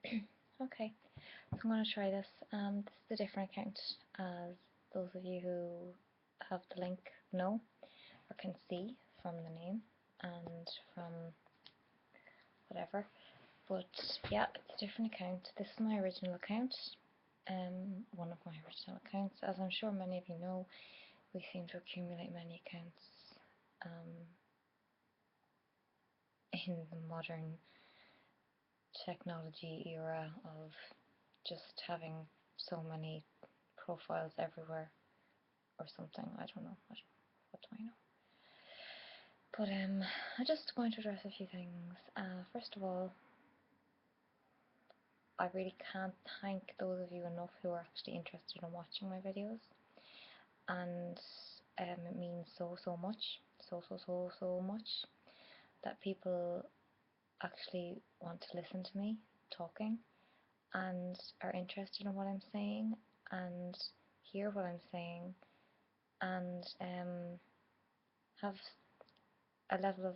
Okay, so I'm going to try this. This is a different account, as those of you who have the link know or can see from the name and from whatever. But yeah, it's a different account. This is my original account, one of my original accounts. As I'm sure many of you know, we seem to accumulate many accounts in the modern technology era of just having so many profiles everywhere or something. I don't know. What do I know? But I'm just going to address a few things. First of all, I really can't thank those of you enough who are actually interested in watching my videos, and it means so much, so much, that people actually want to listen to me talking and are interested in what I'm saying and hear what I'm saying and have a level of,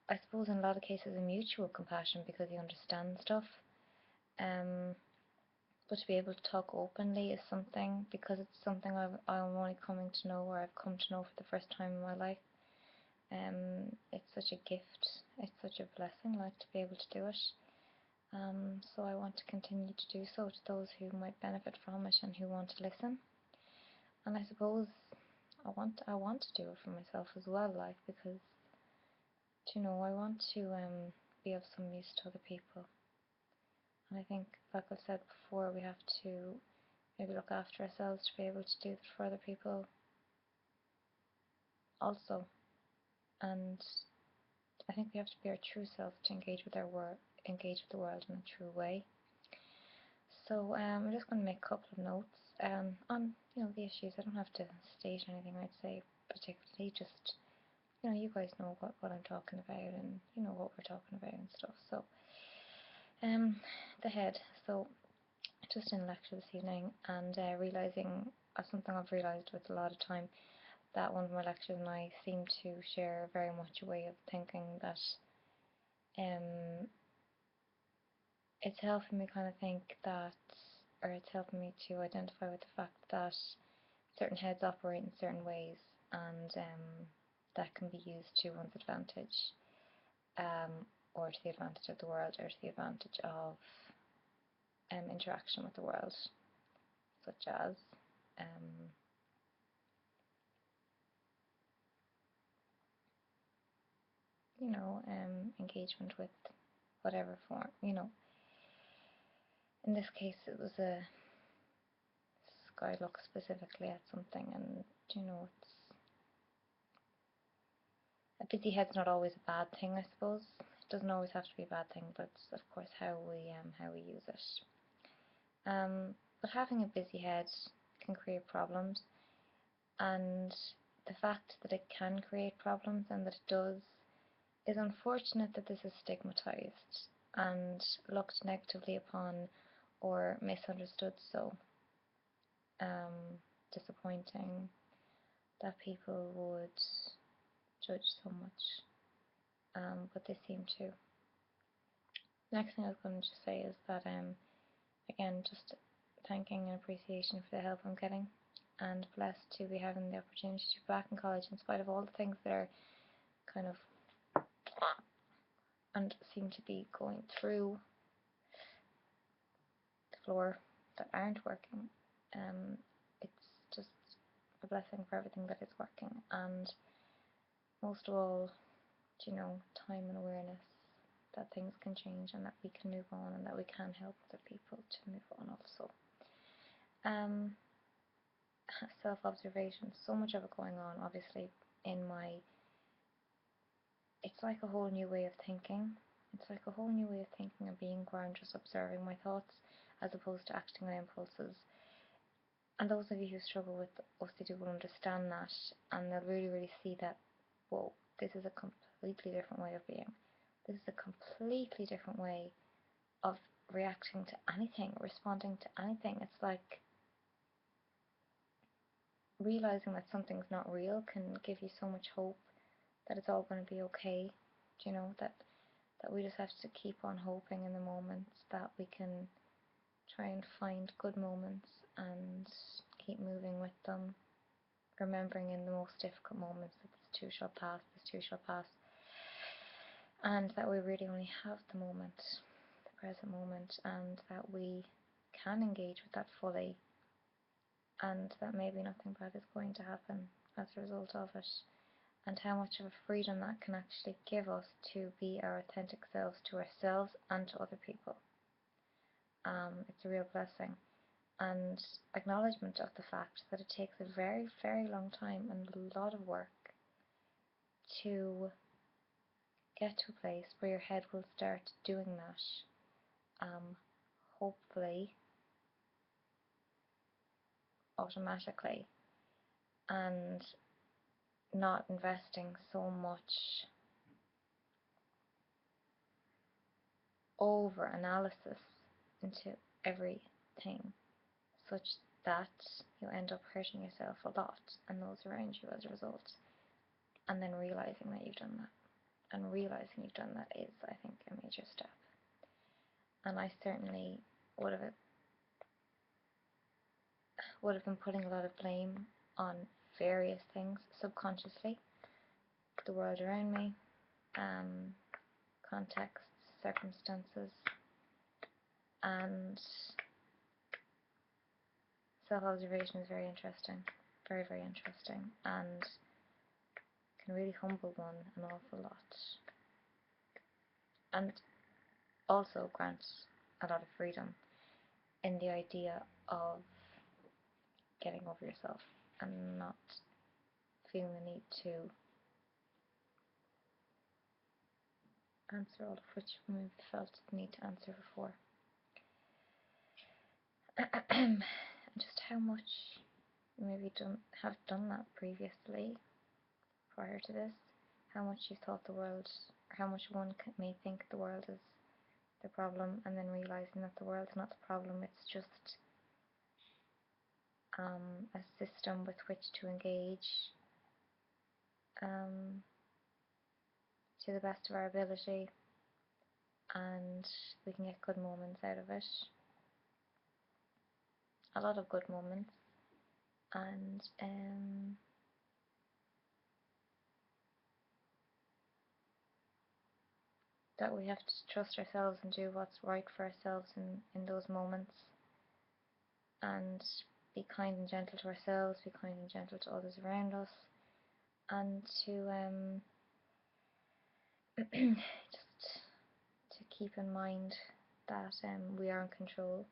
I suppose in a lot of cases, a mutual compassion because you understand stuff. But to be able to talk openly is something, because it's something I'm only coming to know, or I've come to know for the first time in my life. It's such a gift, it's such a blessing, like, to be able to do it. So I want to continue to do so to those who might benefit from it and who want to listen. And I suppose I want to do it for myself as well, like, because, I want to be of some use to other people. And I think, like I've said before, we have to maybe look after ourselves to be able to do that for other people also. And I think we have to be our true selves to engage with the world in a true way. So I'm just going to make a couple of notes on the issues. I don't have to state anything, I'd say, particularly. Just you guys know what I'm talking about, and you know what we're talking about and stuff. So the head. So just in lecture this evening, and realizing something I've realized with a lot of time, that one of my lecturers and I seem to share very much a way of thinking that it's helping me kind of think that, or it's helping me to identify with the fact that certain heads operate in certain ways, and that can be used to one's advantage, or to the advantage of the world, or to the advantage of interaction with the world, such as engagement with whatever form. In this case, it was a guy looked specifically at something, and it's a busy head's not always a bad thing, I suppose. It doesn't always have to be a bad thing, but it's of course how we use it. But having a busy head can create problems, and the fact that it can create problems and that it does is unfortunate, that this is stigmatized and looked negatively upon or misunderstood so. Disappointing that people would judge so much, but they seem to. Next thing I was going to just say is that, again, just thanking and appreciation for the help I'm getting, and blessed to be having the opportunity to be back in college in spite of all the things that are kind of, and seem to be going through the floor, that aren't working. It's just a blessing for everything that is working, and most of all, time and awareness that things can change and that we can move on and that we can help other people to move on also. Self-observation, so much of it going on, obviously, in my, it's like a whole new way of thinking. It's like a whole new way of thinking and being, where I'm just observing my thoughts as opposed to acting on impulses. And those of you who struggle with OCD will understand that, and they'll really see that, whoa, this is a completely different way of being. This is a completely different way of reacting to anything, responding to anything. It's like realizing that something's not real can give you so much hope that it's all going to be okay. That that we just have to keep on hoping in the moments that we can try and find good moments and keep moving with them, remembering in the most difficult moments that this too shall pass, and that we really only have the moment, the present moment, and that we can engage with that fully, and that maybe nothing bad is going to happen as a result of it, and how much of a freedom that can actually give us to be our authentic selves to ourselves and to other people. It's a real blessing, and acknowledgement of the fact that it takes a very, very long time and a lot of work to get to a place where your head will start doing that, hopefully automatically, and not investing so much over analysis into everything, such that you end up hurting yourself a lot and those around you as a result, and then realizing that you've done that. And realizing you've done that is, I think, a major step. And I certainly would have been putting a lot of blame on various things subconsciously, the world around me, contexts, circumstances, and self-observation is very interesting, very, very interesting, and can really humble one an awful lot, and also grants a lot of freedom in the idea of getting over yourself and not feeling the need to answer all of which we maybe felt the need to answer before. Just how much you maybe have done that previously, prior to this, how much you thought the world, or how much one may think the world is the problem, and then realizing that the world's not the problem, it's just a system with which to engage to the best of our ability, and we can get good moments out of it, a lot of good moments, and that we have to trust ourselves and do what's right for ourselves in those moments, and be kind and gentle to ourselves, be kind and gentle to others around us, and to just to keep in mind that we are in control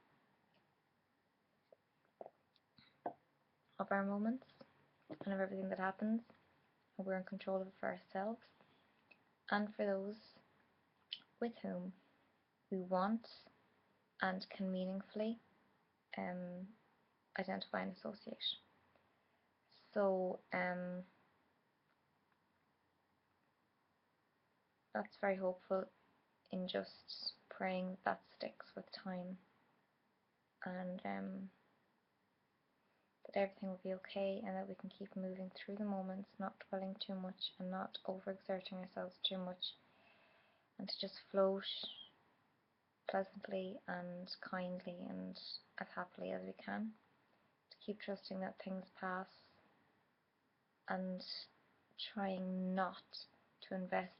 of our moments and of everything that happens, and we're in control of it for ourselves and for those with whom we want and can meaningfully identify and associate. So that's very hopeful, in just praying that sticks with time, and that everything will be okay, and that we can keep moving through the moments, not dwelling too much and not overexerting ourselves too much, and to just float pleasantly and kindly and as happily as we can, to keep trusting that things pass, and trying not to invest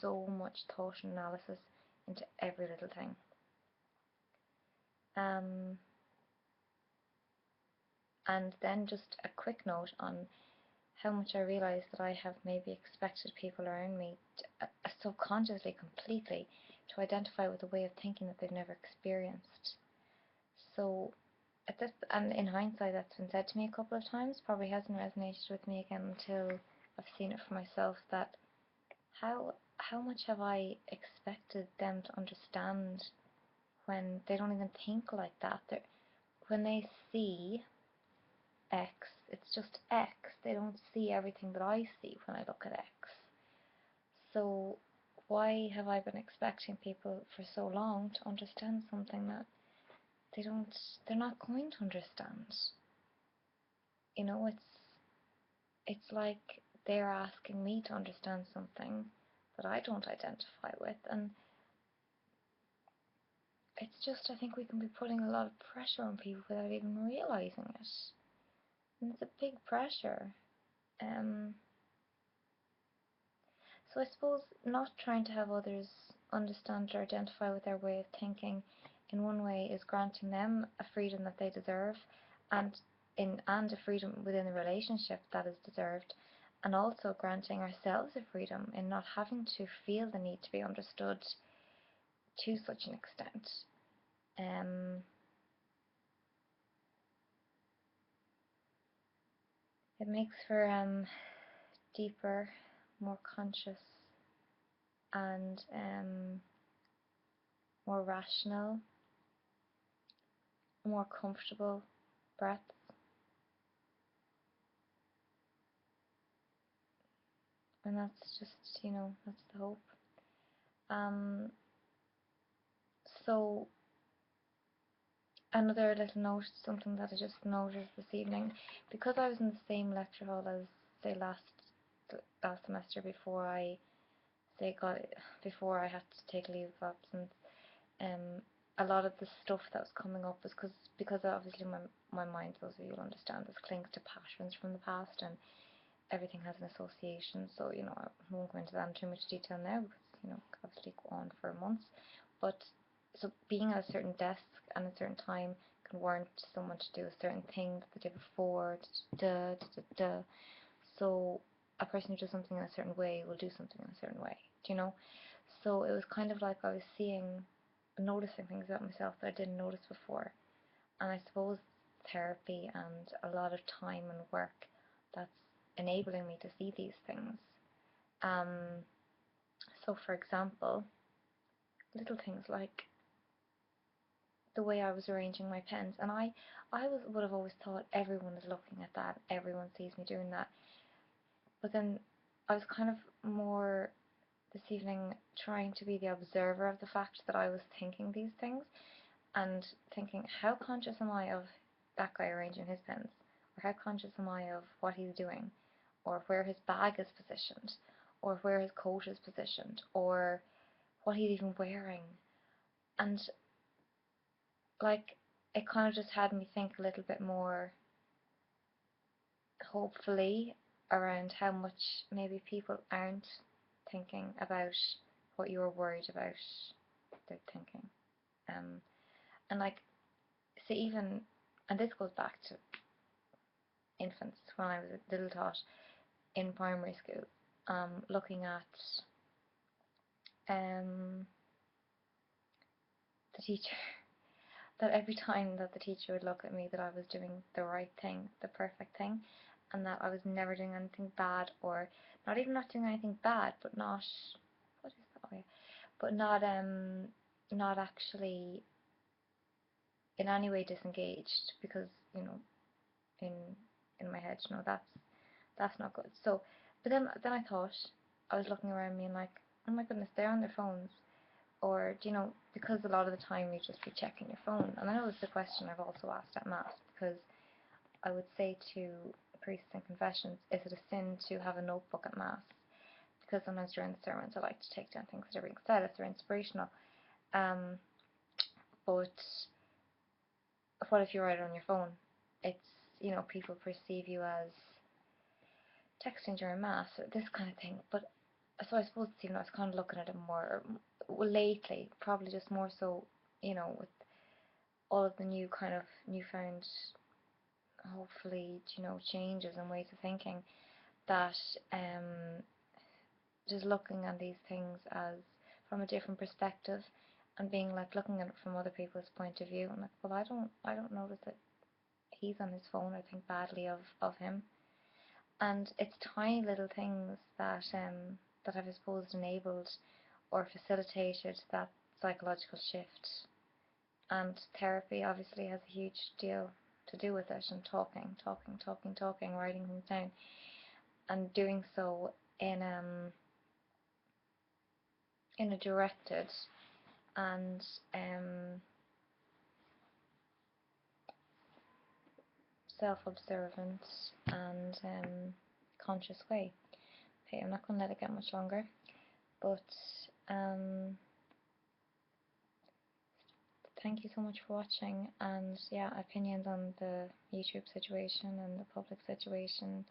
so much thought and analysis into every little thing. And then just a quick note on how much I realise that I have maybe expected people around me to, subconsciously, completely, to identify with a way of thinking that they've never experienced. So, and in hindsight, that's been said to me a couple of times, probably hasn't resonated with me again until I've seen it for myself, that how much have I expected them to understand when they don't even think like that? When they see X, it's just X. They don't see everything that I see when I look at X. So why have I been expecting people for so long to understand something that they're not going to understand? You know, it's like they're asking me to understand something that I don't identify with, and just, I think we can be putting a lot of pressure on people without even realizing it. And it's a big pressure. So I suppose not trying to have others understand or identify with their way of thinking in one way is granting them a freedom that they deserve, and a freedom within the relationship that is deserved, and also granting ourselves a freedom in not having to feel the need to be understood to such an extent. It makes for deeper, more conscious, and more rational, more comfortable breaths. And that's just, that's the hope. So another little note, something that I just noticed this evening, because I was in the same lecture hall as, say, last semester before I had to take leave of absence. A lot of the stuff that was coming up was because obviously my mind, those of you who understand this, clings to patterns from the past, and everything has an association. So I won't go into that in too much detail now, because obviously go on for months. But so being at a certain desk and a certain time can warrant someone to do a certain thing that they did before. So a person who does something in a certain way will do something in a certain way. So it was kind of like I was noticing things about myself that I didn't notice before. And I suppose therapy and a lot of time and work that's enabling me to see these things. So for example, little things like the way I was arranging my pens, and I would have always thought everyone is looking at that, everyone sees me doing that. But then I was kind of more this evening trying to be the observer of the fact that I was thinking these things, and thinking, how conscious am I of that guy arranging his pens? Or how conscious am I of what he's doing? Or where his bag is positioned? Or where his coat is positioned? Or what he's even wearing? And like, it kind of just had me think a little bit more, hopefully, around how much maybe people aren't thinking about what you're worried about they're thinking. And like, so even, and this goes back to infants, when I was a little tot in primary school, looking at the teacher, that every time that the teacher would look at me, that I was doing the right thing, the perfect thing, and that I was never doing anything bad, or not even not doing anything bad, but not, what is that way, but not actually in any way disengaged, because in my head, that's not good. So, but then I thought, I was looking around me and like, oh my goodness, they're on their phones. Or, because a lot of the time you just be checking your phone. And I know it's a question I've also asked at Mass, because I would say to priests and confessions, is it a sin to have a notebook at Mass? Because sometimes during the sermons I like to take down things that are being said if they're inspirational. But what if you write it on your phone? It's, people perceive you as texting during Mass, or this kind of thing. But so I suppose, I was kind of looking at it more lately, probably just more so, with all of the newfound, hopefully, changes and ways of thinking, that just looking at these things as from a different perspective, and being like looking at it from other people's point of view, and like, well, I don't notice that he's on his phone or think badly of him. And it's tiny little things that that have, I suppose, enabled or facilitated that psychological shift. And therapy obviously has a huge deal to do with it, and talking, writing things down, and doing so in a directed and self-observant and conscious way. Okay, I'm not going to let it get much longer, but thank you so much for watching, and yeah, opinions on the YouTube situation and the public situation,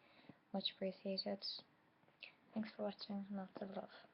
much appreciated. Thanks for watching, lots of love.